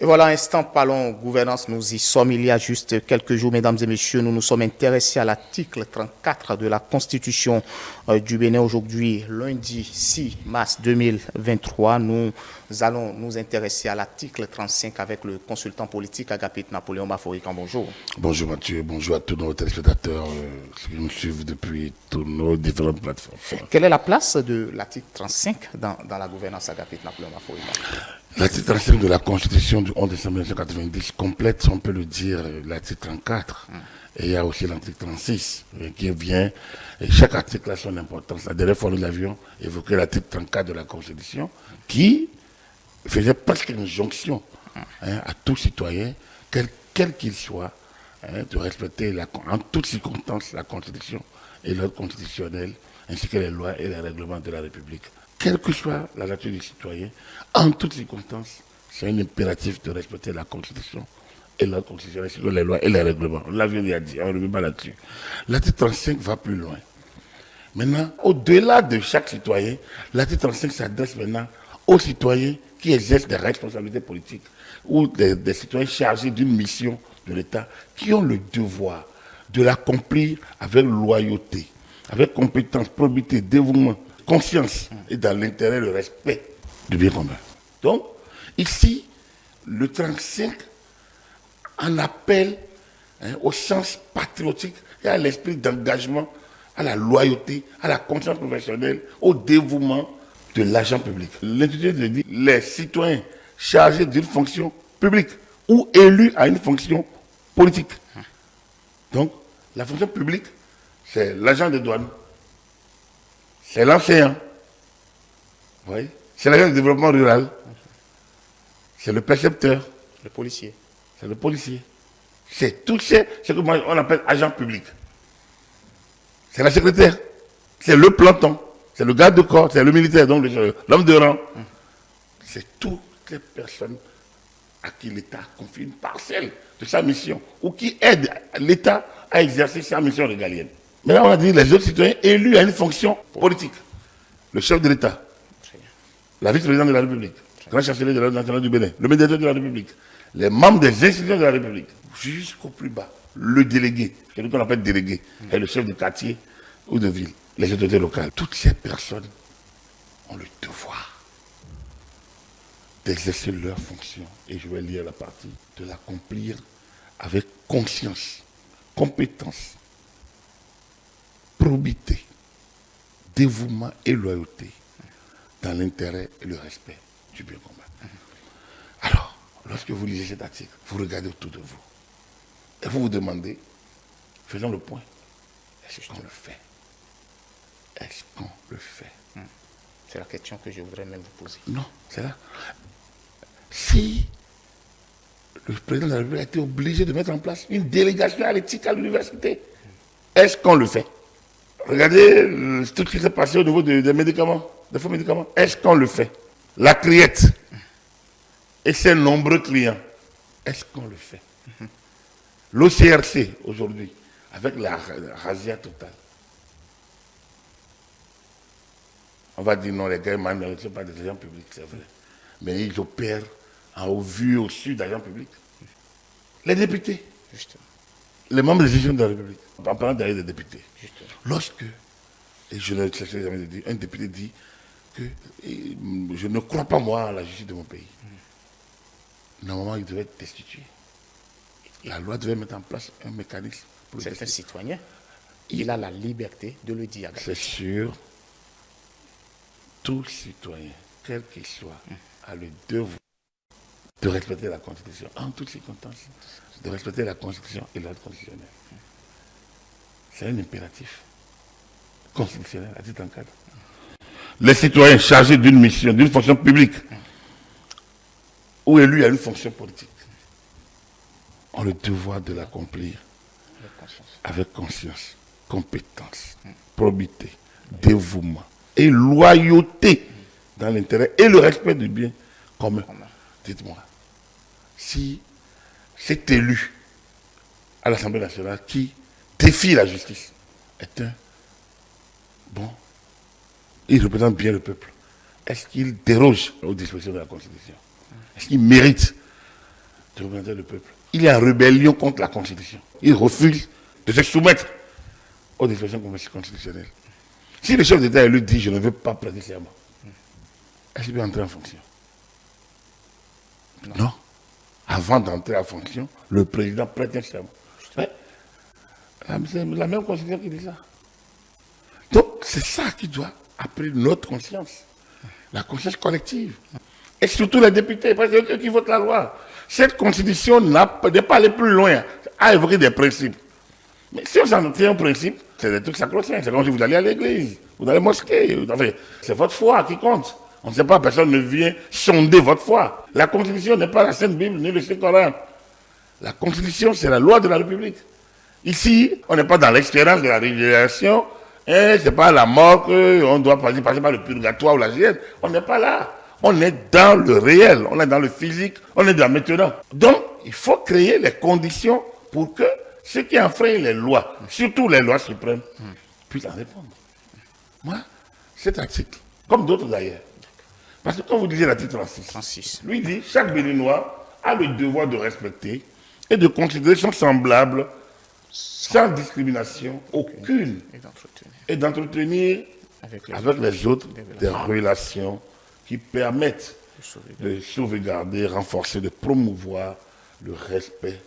Et voilà, instant, parlons gouvernance. Nous y sommes il y a juste quelques jours, mesdames et messieurs. Nous nous sommes intéressés à l'article 34 de la Constitution du Bénin. Aujourd'hui, lundi 6 mars 2023, nous allons nous intéresser à l'article 35 avec le consultant politique Agapit Napoléon Baforican. Bonjour. Bonjour Mathieu, bonjour à tous nos téléspectateurs qui nous suivent depuis toutes nos différentes plateformes. Quelle est la place de l'article 35 dans la gouvernance Agapit Napoléon Baforican? L'article 35 de la Constitution du 11 décembre 1990 complète, on peut le dire, l'article 34. Et il y a aussi l'article 36 qui vient, et chaque article a son importance. La dernière fois, nous avions évoqué l'article 34 de la Constitution qui faisait presque une jonction à tout citoyen, quel qu'il soit, de respecter en toutes circonstances la Constitution et l'ordre constitutionnel, ainsi que les lois et les règlements de la République. Quelle que soit la nature du citoyen, en toutes circonstances, c'est un impératif de respecter la Constitution et l'ordre constitutionnel, ainsi que les lois et les règlements. On l'avait déjà dit, on ne revient pas là-dessus. L'article 35 va plus loin. Maintenant, au-delà de chaque citoyen, l'article 35 s'adresse maintenant aux citoyens qui exercent des responsabilités politiques ou des citoyens chargés d'une mission de l'État qui ont le devoir de l'accomplir avec loyauté, avec compétence, probité, dévouement, conscience et dans l'intérêt et le respect du bien commun. Donc, ici, le 35 en appelle au sens patriotique et à l'esprit d'engagement, à la loyauté, à la conscience professionnelle, au dévouement de l'agent public. L'intitulé dit les citoyens chargés d'une fonction publique ou élus à une fonction politique. Donc, la fonction publique, c'est l'agent de douane, c'est l'enseignant, c'est l'agent de développement rural, c'est le percepteur, le policier. C'est le policier. C'est tout ce que on appelle agent public. C'est la secrétaire, c'est le planton, c'est le garde de corps, c'est le militaire, donc l'homme de rang. C'est toutes les personnes à qui l'État confie une parcelle de sa mission ou qui aident l'État à exercer sa mission régalienne. Maintenant, on a dit les autres citoyens élus à une fonction politique. Le chef de l'État, la vice-présidente de la République, le grand chancelier de l'Ordre national du Bénin, le médiateur de la République, les membres des institutions de la République, jusqu'au plus bas, le délégué, celui qu'on appelle délégué, et le chef de quartier ou de ville, les autorités locales. Toutes ces personnes ont le devoir d'exercer leur fonction, et je vais lire la partie, de l'accomplir avec conscience, compétence, probité, dévouement et loyauté, dans l'intérêt et le respect du bien commun. Alors, lorsque vous lisez cet article, vous regardez autour de vous, et vous vous demandez, faisons le point, est-ce qu'on le fait? Est-ce qu'on le fait? C'est la question que je voudrais même vous poser. Non, c'est là. Si le président de la République a été obligé de mettre en place une délégation à l'éthique à l'université, est-ce qu'on le fait? Regardez tout ce qui s'est passé au niveau des médicaments, des faux médicaments. Est-ce qu'on le fait? La criette et ses nombreux clients, est-ce qu'on le fait? L'OCRC aujourd'hui, avec la razzia totale. On va dire non, les gars ne sont pas des agents publics, c'est vrai. Mais ils opèrent au vu au sud d'agents publics. Les députés, justement. Les membres des institutions de la République, en parlant derrière des députés. Justement. Lorsque, et je l'ai jamais dit, un député dit que je ne crois pas moi à la justice de mon pays. Normalement, il devait être destitué. La loi devait mettre en place un mécanisme pour c'est un citoyen. Il a la liberté de le dire. C'est sûr. Tout citoyen, quel qu'il soit, a le devoir de respecter la Constitution, en toutes circonstances, de respecter la Constitution et l'ordre constitutionnel. C'est un impératif constitutionnel, à titre en cadre. Les citoyens chargés d'une mission, d'une fonction publique, ou élus à une fonction politique, ont le devoir de l'accomplir avec conscience, compétence, probité, dévouement et loyauté dans l'intérêt et le respect du bien commun. Dites-moi, si cet élu à l'Assemblée nationale qui défie la justice est il représente bien le peuple, est-ce qu'il déroge aux dispositions de la Constitution? Est-ce qu'il mérite de représenter le peuple. Il est en rébellion contre la Constitution. Il refuse de se soumettre aux dispositions constitutionnelles. Si le chef d'État lui dit « je ne veux pas prêter serment », est-ce qu'il peut entrer en fonction? Non. Avant d'entrer en fonction, le président prête un serment. Ouais. C'est la même constitution qui dit ça. Donc, c'est ça qui doit appeler notre conscience. La conscience collective. Et surtout les députés, parce que c'est eux qui votent la loi. Cette constitution n'est pas allée plus loin à évoquer des principes. Mais si on s'en tient un principe, c'est des trucs sacro-saints. C'est comme si vous allez à l'église, vous allez à la mosquée. Enfin, c'est votre foi qui compte. On ne sait pas, personne ne vient sonder votre foi. La Constitution n'est pas la Sainte Bible ni le Saint-Coran. La Constitution, c'est la loi de la République. Ici, on n'est pas dans l'expérience de la révélation. Ce n'est pas la mort qu'on doit passer par le purgatoire ou la gêne. On n'est pas là. On est dans le réel, on est dans le physique, on est dans maintenant. Donc, il faut créer les conditions pour que ceux qui enfreignent les lois, surtout les lois suprêmes, puissent en répondre. Moi, cet article, comme d'autres d'ailleurs, parce que quand vous lisez l'article 36, lui dit « Chaque Béninois a le devoir de respecter et de considérer son semblable sans discrimination aucune et d'entretenir avec les autres des relations qui permettent de sauvegarder, renforcer, de promouvoir le respect,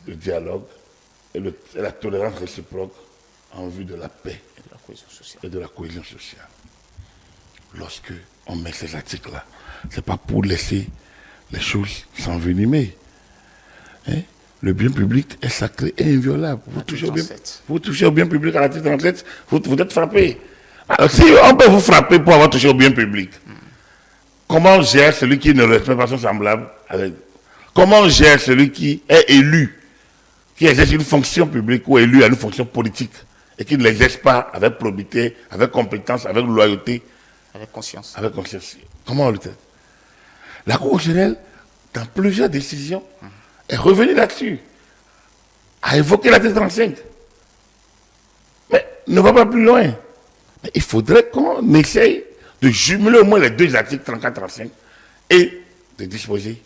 le dialogue et la tolérance réciproque en vue de la paix et de la cohésion sociale. Lorsque on met ces articles-là, ce n'est pas pour laisser les choses s'envenimer. Hein? Le bien public est sacré et inviolable. Vous touchez au bien public à l'article 37, vous êtes frappé. Alors, si on peut vous frapper pour avoir touché au bien public, comment gère celui qui ne respecte pas son semblable Comment gère celui qui est élu, qui exerce une fonction publique ou élu à une fonction politique et qui ne l'exerce pas avec probité, avec compétence, avec loyauté, avec conscience. Comment on le traite? La Cour constitutionnelle, dans plusieurs décisions, est revenue là-dessus, a évoqué l'article 35. Mais ne va pas plus loin. Mais il faudrait qu'on essaye de jumeler au moins les deux articles 34-35 et de disposer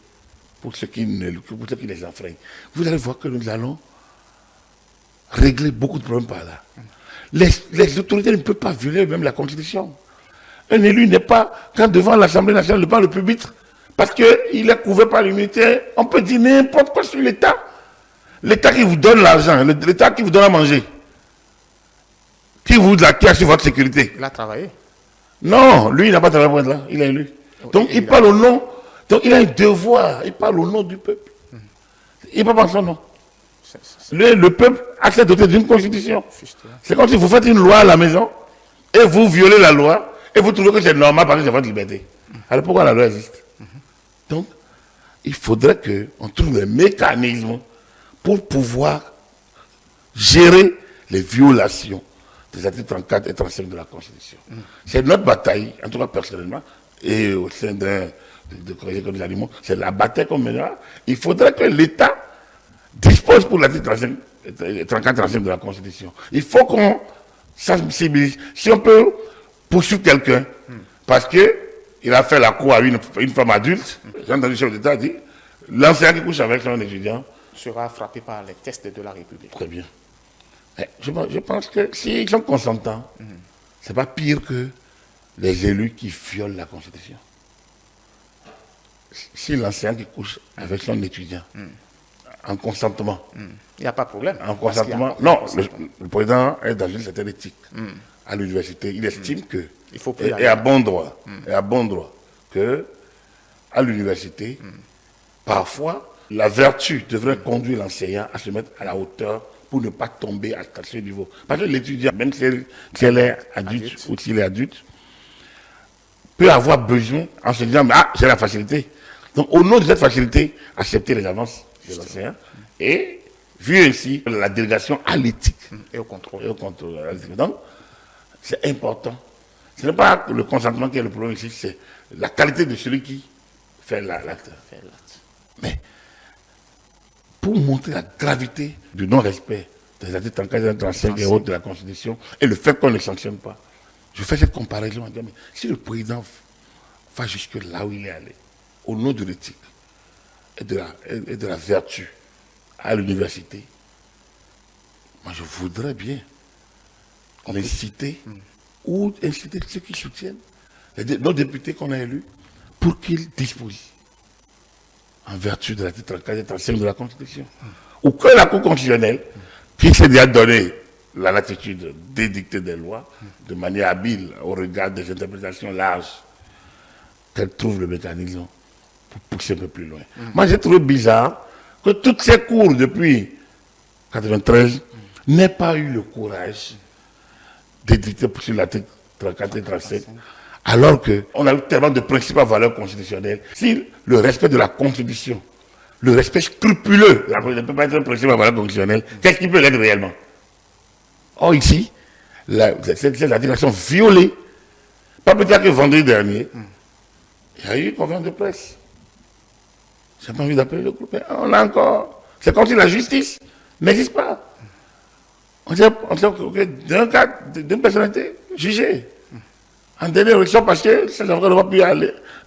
pour ceux qui les enfreignent. Vous allez voir que nous allons régler beaucoup de problèmes par là. Les autorités ne peuvent pas violer même la Constitution. Un élu n'est pas, quand devant l'Assemblée nationale, devant le pupitre, parce qu'il est couvert par l'immunité, on peut dire n'importe quoi sur l'État. L'État qui vous donne l'argent, l'État qui vous donne à manger, qui assure votre sécurité. Il a travaillé. Non, lui, il n'a pas travaillé pour être là, il est élu. Donc, il parle au nom, donc il a un devoir, il parle au nom du peuple. Il ne parle pas en son nom. Le peuple a été doté d'une constitution. C'est comme si vous faites une loi à la maison, et vous violez la loi, et vous trouvez que c'est normal parce que c'est votre liberté. Alors pourquoi la loi existe? Donc, il faudrait qu'on trouve des mécanismes pour pouvoir gérer les violations des articles 34 et 35 de la Constitution. C'est notre bataille, en tout cas personnellement, et au sein de Corriger contre les animaux, c'est la bataille qu'on mènera. Il faudrait que l'État dispose pour l'article 34-35 de la Constitution. Il faut qu'on sensibilise. Si on peut poursuivre quelqu'un, parce qu'il a fait la cour à une femme adulte, j'ai entendu le chef d'État dire, l'ancien qui couche avec son étudiant sera frappé par les tests de la République. Très bien. Je pense que s'ils sont consentants, ce n'est pas pire que les élus qui violent la Constitution. Si l'enseignant qui couche avec son étudiant, en consentement. Il n'y a pas de problème. En consentement. Non, le président est dans une certaine éthique. À l'université, il estime que, et à bon droit, que à l'université, parfois, la vertu devrait conduire l'enseignant à se mettre à la hauteur pour ne pas tomber à ce niveau. Parce que l'étudiant, même si elle est adulte ou s'il est adulte, peut avoir besoin en se disant, j'ai la facilité. Donc, au nom de cette facilité, accepter les avances de l'enseignant et, vu ainsi, la délégation à l'éthique. Et au contrôle. Donc, c'est important. Ce n'est pas le consentement qui est le problème ici, c'est la qualité de celui qui fait l'acte. Mais, pour montrer la gravité du non-respect des articles 34 et 35 et autres de la Constitution et le fait qu'on ne sanctionne pas, je fais cette comparaison en disant, mais si le président va jusque là où il est allé, au nom de l'éthique, et de la vertu à l'université, moi je voudrais bien l'inciter ou inciter ceux qui soutiennent nos députés qu'on a élus pour qu'ils disposent en vertu de l'article 34 et 35 de la Constitution. Ou que la Cour constitutionnelle, qui s'est déjà donné la latitude d'édicter des lois de manière habile au regard des interprétations larges, qu'elle trouve le mécanisme pour pousser un peu plus loin. Moi, j'ai trouvé bizarre que toutes ces cours depuis 1993 n'aient pas eu le courage d'édicter sur l'article 34 et 35, alors qu'on a eu tellement de principes à valeur constitutionnelle. Si le respect de la Constitution, le respect scrupuleux, ne peut pas être un principe à valeur constitutionnelle, qu'est-ce qui peut l'être réellement? Or ici, ces articles sont violés. Pas plus tard que vendredi dernier, il y a eu une conférence de presse. J'ai pas envie d'appeler le groupe. On a encore. C'est comme si la justice n'existe pas. On dit d'un cas, d'une personnalité jugée. En dernière élection, parce que ces avocats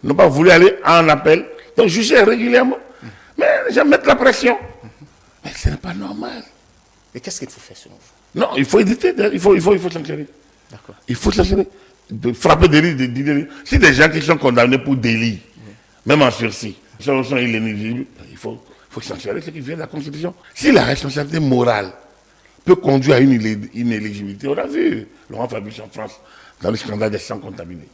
n'ont pas voulu aller en appel. Donc jugé régulièrement. Mais les gens mettent la pression. Mais ce n'est pas normal. Et qu'est-ce qu'il faut faire selon vous? Non, il faut éviter, il faut sanctionner. D'accord. Il faut sanctionner. De frapper délit. Si des gens qui sont condamnés pour délit, même en sursis, sont inéligibles, il faut sanctionner ceux qui viennent de la Constitution. Si la responsabilité morale peut conduire à une inéligibilité, on l'a vu, Laurent Fabius en France, dans le scandale des sangs contaminés.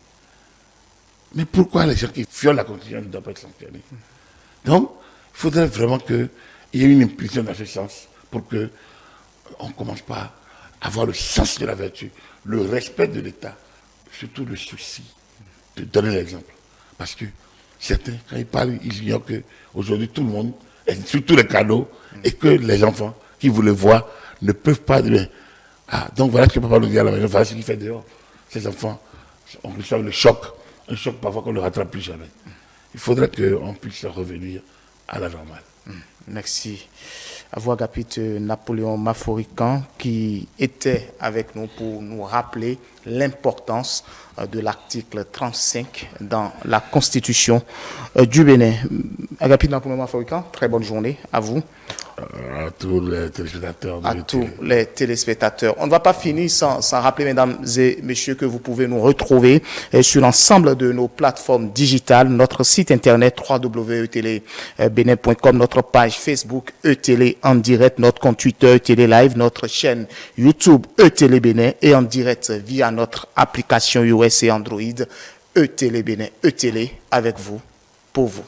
Mais pourquoi les gens qui violent la Constitution ne doivent pas être sanctionnés? Donc, il faudrait vraiment qu'il y ait une impulsion dans ce sens pour que on ne commence pas à avoir le sens de la vertu, le respect de l'État, surtout le souci de donner l'exemple. Parce que certains, quand ils parlent, ils ignorent qu'aujourd'hui, tout le monde est sur tous les canaux et que les enfants qui vous le voient ne peuvent pas dire donc voilà ce que papa nous dit à la maison, voilà ce qu'il fait dehors. Ces enfants, on reçoit le choc, un choc parfois qu'on ne le rattrape plus jamais. Il faudrait qu'on puisse revenir à la normale. Merci. À vous, Agapite Napoléon Maforican, qui était avec nous pour nous rappeler l'importance de l'article 35 dans la Constitution du Bénin. Agapite Napoléon Maforican, très bonne journée à vous. À tous les téléspectateurs. À tous les téléspectateurs. On ne va pas finir sans rappeler, mesdames et messieurs, que vous pouvez nous retrouver sur l'ensemble de nos plateformes digitales, notre site internet www.etelebenin.com, notre page Facebook ETélé en direct, notre compte Twitter ETélé Live, notre chaîne YouTube ETélé Bénin et en direct via notre application iOS et Android ETélé Bénin, ETélé avec vous, pour vous.